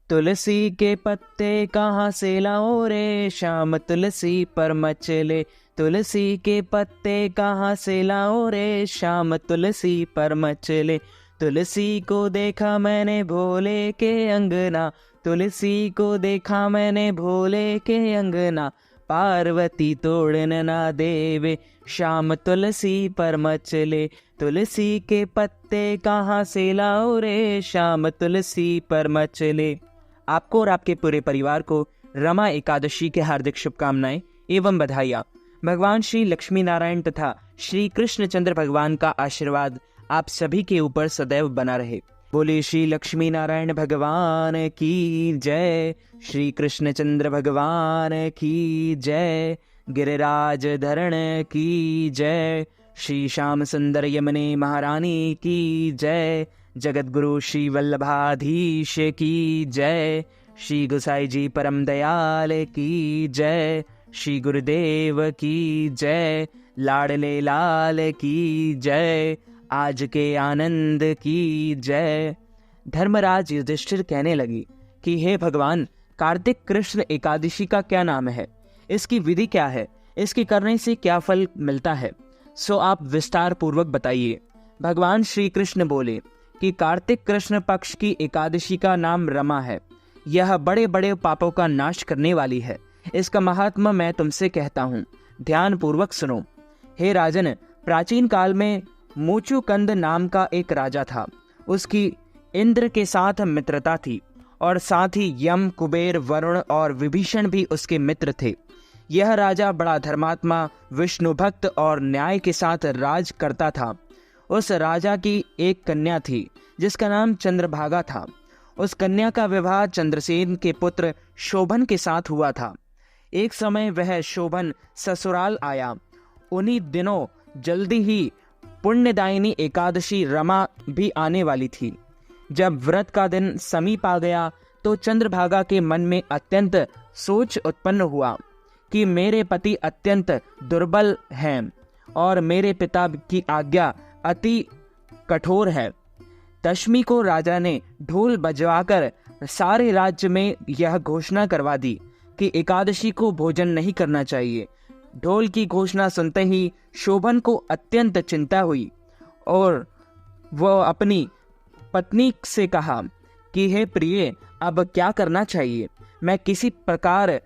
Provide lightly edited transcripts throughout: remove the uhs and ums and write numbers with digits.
तुलसी के पत्ते कहाँ से लाओ रे श्याम, तुलसी पर मचले। तुलसी के पत्ते कहाँ से लाओ रे श्याम, तुलसी पर मचले। तुलसी को देखा मैंने भोले के अंगना, तुलसी को देखा मैंने भोले के अंगना। पार्वती तोड़न ना देवे श्याम, तुलसी पर मचले। तुलसी के पत्ते कहाँ से लाओ रे श्याम, तुलसी पर मचले। आपको और आपके पूरे परिवार को रमा एकादशी के हार्दिक शुभकामनाएं एवं बधाइयाँ। भगवान श्री लक्ष्मी नारायण तथा श्री कृष्णचंद्र भगवान का आशीर्वाद आप सभी के ऊपर सदैव बना रहे। बोले श्री लक्ष्मी नारायण भगवान की जय, श्री कृष्णचंद्र भगवान की जय, गिरिराज धरण की जय, श्री श्याम सुंदर यमुने महारानी की जय, जगत गुरु श्री वल्लभाधीश की जय, श्री गोसाई जी परम दयाल की जय, श्री गुरुदेव की जय, लाडले लाल की जय, आज के आनंद की जय। धर्मराज युधिष्ठिर कहने लगी कि हे भगवान, कार्तिक कृष्ण एकादशी का क्या नाम है, इसकी विधि क्या है, इसके करने से क्या फल मिलता है, सो आप विस्तार पूर्वक बताइए। भगवान श्री कृष्ण बोले कि कार्तिक कृष्ण पक्ष की एकादशी का नाम रमा है। यह बड़े बड़े पापों का नाश करने वाली है। इसका महात्मा मैं तुमसे कहता हूँ, ध्यान पूर्वक सुनो। हे राजन, प्राचीन काल में मूचुकंद नाम का एक राजा था। उसकी इंद्र के साथ मित्रता थी और साथ ही यम, कुबेर, वरुण और विभीषण भी उसके मित्र थे। यह राजा बड़ा धर्मात्मा, विष्णु भक्त और न्याय के साथ राज करता था। उस राजा की एक कन्या थी जिसका नाम चंद्रभागा था। उस कन्या का विवाह चंद्रसेन के पुत्र शोभन के साथ हुआ था। एक समय वह शोभन ससुराल आया। उन्हीं दिनों जल्दी ही पुण्यदायिनी एकादशी रमा भी आने वाली थी। जब व्रत का दिन समीप आ गया तो चंद्रभागा के मन में अत्यंत सोच उत्पन्न हुआ कि मेरे पति अत्यंत दुर्बल हैं और मेरे पिता की आज्ञा अति कठोर है। दशमी को राजा ने ढोल बजवाकर सारे राज्य में यह घोषणा करवा दी कि एकादशी को भोजन नहीं करना चाहिए। ढोल की घोषणा सुनते ही शोभन को अत्यंत चिंता हुई और वह अपनी पत्नी से कहा कि हे प्रिय, अब क्या करना चाहिए? मैं किसी प्रकार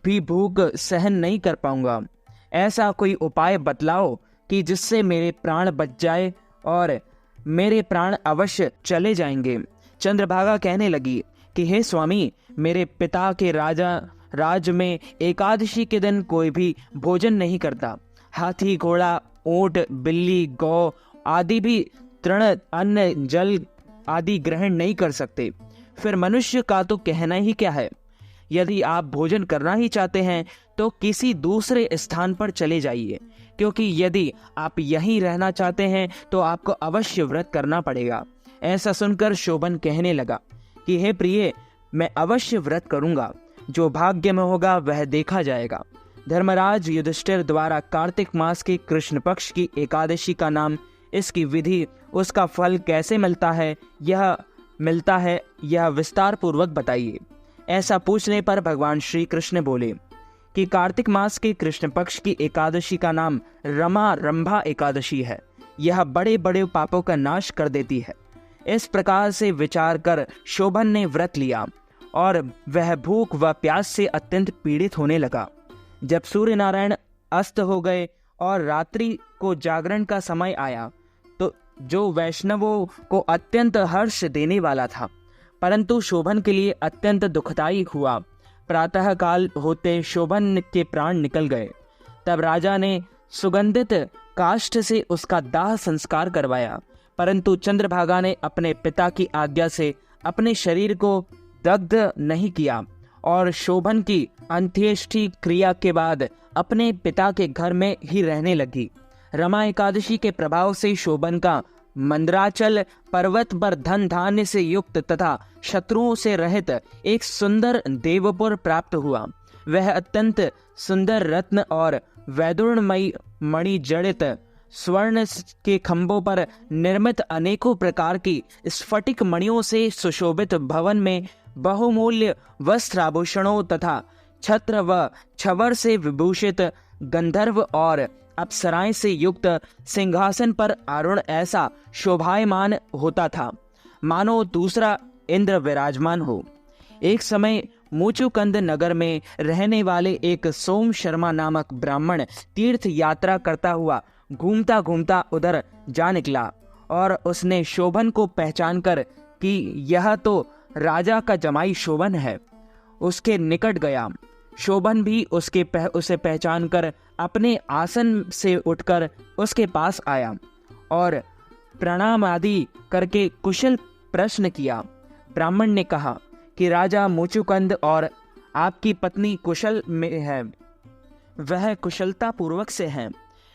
भी भूख सहन नहीं कर पाऊंगा। ऐसा कोई उपाय बतलाओ कि जिससे मेरे प्राण बच जाए और मेरे प्राण अवश्य चले जाएंगे। चंद्रभागा कहने लगी कि हे स्वामी, मेरे पिता के राज में एकादशी के दिन कोई भी भोजन नहीं करता। हाथी, घोड़ा, ऊंट, बिल्ली, गौ आदि भी तृण, अन्न, जल आदि ग्रहण नहीं कर सकते। फिर मनुष्य का तो कहना ही क्या है। यदि आप भोजन करना ही चाहते हैं तो किसी दूसरे स्थान पर चले जाइए, क्योंकि यदि आप यहीं रहना चाहते हैं तो आपको अवश्य व्रत करना पड़ेगा। ऐसा सुनकर शोभन कहने लगा कि हे प्रिय, मैं अवश्य व्रत करूंगा। जो भाग्य में होगा वह देखा जाएगा। धर्मराज युधिष्ठिर द्वारा कार्तिक मास के कृष्ण पक्ष की एकादशी का नाम, इसकी विधि, उसका फल कैसे मिलता है, यह विस्तार पूर्वक बताइए। ऐसा पूछने पर भगवान श्री कृष्ण बोले कि कार्तिक मास के कृष्ण पक्ष की एकादशी का नाम रंभा एकादशी है। यह बड़े बड़े पापों का नाश कर देती है। इस प्रकार से विचार कर शोभन ने व्रत लिया और वह भूख व प्यास से अत्यंत पीड़ित होने लगा। जब सूर्य नारायण अस्त हो गए और रात्रि को जागरण का समय आया तो जो वैष्णवों को अत्यंत हर्ष देने वाला था, परंतु शोभन के लिए अत्यंत दुखदायी हुआ। प्रातः काल होते शोभन के प्राण निकल गए। तब राजा ने सुगंधित काष्ठ से उसका दाह संस्कार करवाया, परंतु चंद्रभागा ने अपने पिता की आज्ञा से अपने शरीर को दग्ध नहीं किया और शोभन की अंत्येष्टि क्रिया के बाद अपने पिता के घर में ही रहने लगी। रमा एकादशी के प्रभाव से शोभन का मंदराचल पर्वत पर धन धान्य से युक्त तथा शत्रुओं से रहित एक सुंदर देवपुर प्राप्त हुआ। वह अत्यंत सुंदर रत्न और वैदुर्णमयी मणि जड़ित स्वर्ण के खंभों पर निर्मित अनेकों प्रकार की स्फटिक मणियों से सुशोभित भवन में बहुमूल्य वस्त्राभूषणों तथा छत्र व छवर से विभूषित गंधर्व और अप्सराएं से युक्त सिंहासन पर आरूढ़ ऐसा शोभायमान होता था, मानो दूसरा इंद्र विराजमान हो। एक समय मुचुकंद नगर में रहने वाले एक सोम शर्मा नामक ब्राह्मण तीर्थ यात्रा करता हुआ घूमता घूमता उधर जा निकला और उसने शोभन को पहचान कर कि यह तो राजा का जमाई शोभन है, उसके निकट गया। शोभन भी उसे पहचान कर अपने आसन से उठकर उसके पास आया और प्रणाम आदि करके कुशल प्रश्न किया। ब्राह्मण ने कहा कि राजा मुचुकंद और आपकी पत्नी कुशल में है, वह कुशलता पूर्वक से हैं।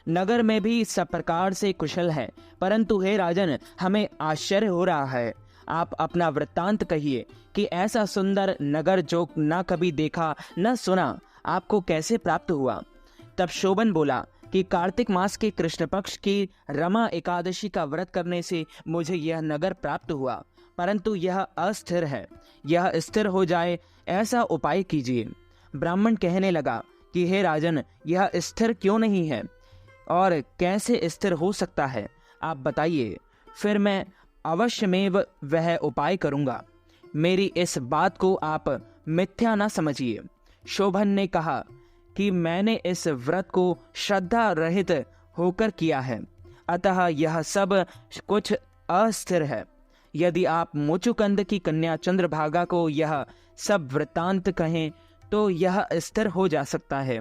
नगर में भी सब प्रकार से कुशल है, परंतु हे राजन, हमें आश्चर्य हो रहा है। आप अपना वृत्तांत कहिए कि ऐसा सुंदर नगर जो न कभी देखा न सुना, आपको कैसे प्राप्त हुआ। तब शोभन बोला कि कार्तिक मास के कृष्ण पक्ष की रमा एकादशी का व्रत करने से मुझे यह नगर प्राप्त हुआ, परंतु यह अस्थिर है। यह स्थिर हो जाए ऐसा उपाय कीजिए। ब्राह्मण कहने लगा कि हे राजन, यह स्थिर क्यों नहीं है और कैसे स्थिर हो सकता है, आप बताइए, फिर मैं अवश्यमेव वह उपाय करूंगा। मेरी इस बात को आप मिथ्या न समझिए। शोभन ने कहा कि मैंने इस व्रत को श्रद्धा रहित होकर किया है, अतः यह सब कुछ अस्थिर है। यदि आप मुचुकंद की कन्या चंद्रभागा को यह सब वृत्तांत कहें तो यह स्थिर हो जा सकता है।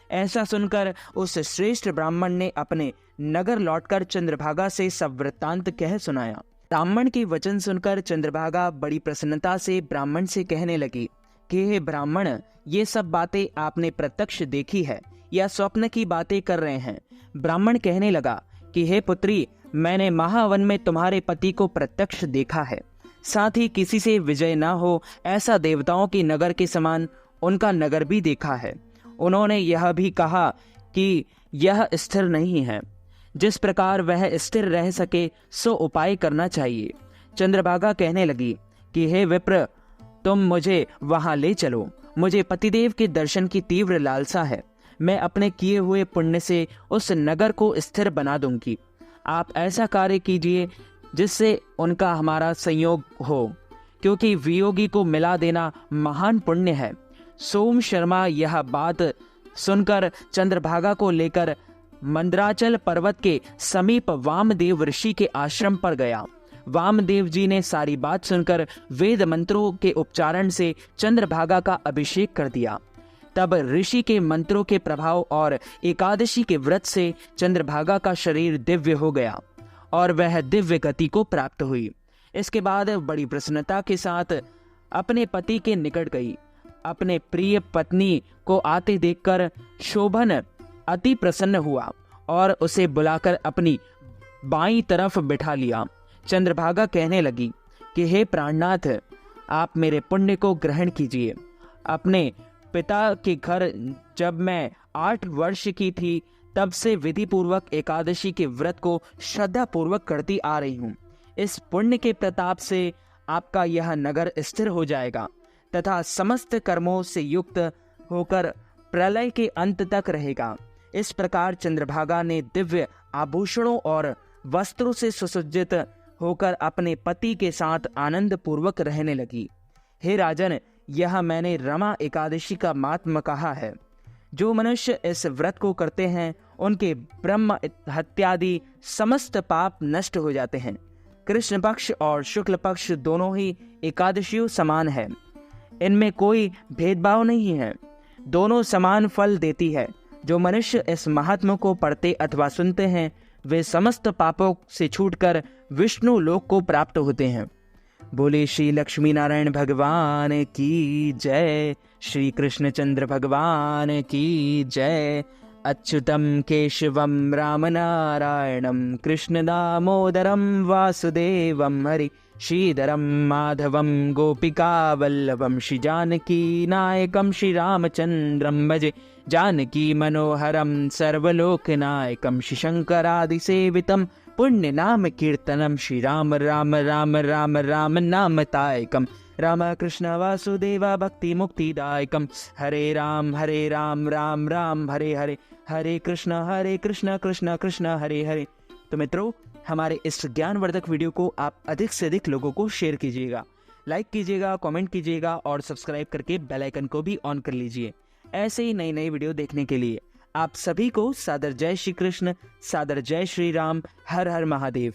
ऐसा सुनकर उस श्रेष्ठ ब्राह्मण ने अपने नगर लौटकर चंद्रभागा से सब वृत्तांत कह सुनाया। ब्राह्मण के वचन सुनकर चंद्रभागा बड़ी प्रसन्नता से ब्राह्मण से कहने लगी कि हे ब्राह्मण, ये सब बातें आपने प्रत्यक्ष देखी है या स्वप्न की बातें कर रहे हैं। ब्राह्मण कहने लगा कि हे पुत्री, मैंने महावन में तुम्हारे पति को प्रत्यक्ष देखा है, साथ ही किसी से विजय न हो ऐसा देवताओं के नगर के समान उनका नगर भी देखा है। उन्होंने यह भी कहा कि यह स्थिर नहीं है, जिस प्रकार वह स्थिर रह सके सो उपाय करना चाहिए। चंद्रभागा कहने लगी कि हे विप्र, तुम मुझे वहां ले चलो, मुझे पतिदेव के दर्शन की तीव्र लालसा है। मैं अपने किए हुए पुण्य से उस नगर को स्थिर बना दूंगी। आप ऐसा कार्य कीजिए जिससे उनका हमारा संयोग हो, क्योंकि वियोगी को मिला देना महान पुण्य है। सोम शर्मा यह बात सुनकर चंद्रभागा को लेकर मंदराचल पर्वत के समीप वामदेव ऋषि के आश्रम पर गया। वामदेव जी ने सारी बात सुनकर वेद मंत्रों के उच्चारण से चंद्रभागा का अभिषेक कर दिया। तब ऋषि के मंत्रों के प्रभाव और एकादशी के व्रत से चंद्रभागा का शरीर दिव्य हो गया और वह दिव्य गति को प्राप्त हुई। इसके बाद बड़ी प्रसन्नता के साथ अपने पति के निकट गई। अपने प्रिय पत्नी को आते देखकर शोभन अति प्रसन्न हुआ और उसे बुलाकर अपनी बाईं तरफ बिठा लिया। चंद्रभागा कहने लगी कि हे प्राणनाथ, आप मेरे पुण्य को ग्रहण कीजिए। अपने पिता के घर जब मैं 8 वर्ष की थी, तब से विधि पूर्वक एकादशी के व्रत को श्रद्धा पूर्वक करती आ रही हूँ। इस पुण्य के प्रताप से आपका यह नगर स्थिर हो जाएगा तथा समस्त कर्मों से युक्त होकर प्रलय के अंत तक रहेगा। इस प्रकार चंद्रभागा ने दिव्य आभूषणों और वस्त्रों से सुसज्जित होकर अपने पति के साथ आनंद पूर्वक रहने लगी। हे राजन, यह मैंने रमा एकादशी का महात्म्य कहा है। जो मनुष्य इस व्रत को करते हैं उनके ब्रह्म हत्यादि समस्त पाप नष्ट हो जाते हैं। कृष्ण पक्ष और शुक्ल पक्ष दोनों ही एकादशियों समान है, इनमें कोई भेदभाव नहीं है, दोनों समान फल देती है। जो मनुष्य इस महात्म्य को पढ़ते अथवा सुनते हैं वे समस्त पापों से छूटकर विष्णु लोक को प्राप्त होते हैं। बोले श्री लक्ष्मी नारायण भगवान की जय, श्री कृष्णचंद्र भगवान की जय। अच्युतम केशवम राम नारायणम कृष्ण दामोदरम वासुदेवम हरि श्रीधरम माधवम गोपिका वल्लभम श्री जानकी नायकम श्री रामचंद्रम भजे जानकी मनोहरम सर्वलोकनायकम श्री शंकरादिसेवितम पुण्य नाम कीर्तनम श्री राम राम राम राम राम नामतायकम राम कृष्ण वासुदेवा भक्ति मुक्तिदायकम हरे राम राम राम हरे हरे हरे कृष्ण कृष्ण कृष्ण हरे हरे। तो मित्रों, हमारे इस ज्ञानवर्धक वीडियो को आप अधिक से अधिक लोगों को शेयर कीजिएगा, लाइक कीजिएगा, कमेंट कीजिएगा और सब्सक्राइब करके बेल आइकन को भी ऑन कर लीजिए। ऐसे ही नई नई वीडियो देखने के लिए आप सभी को सादर जय श्री कृष्ण, सादर जय श्री राम, हर हर महादेव।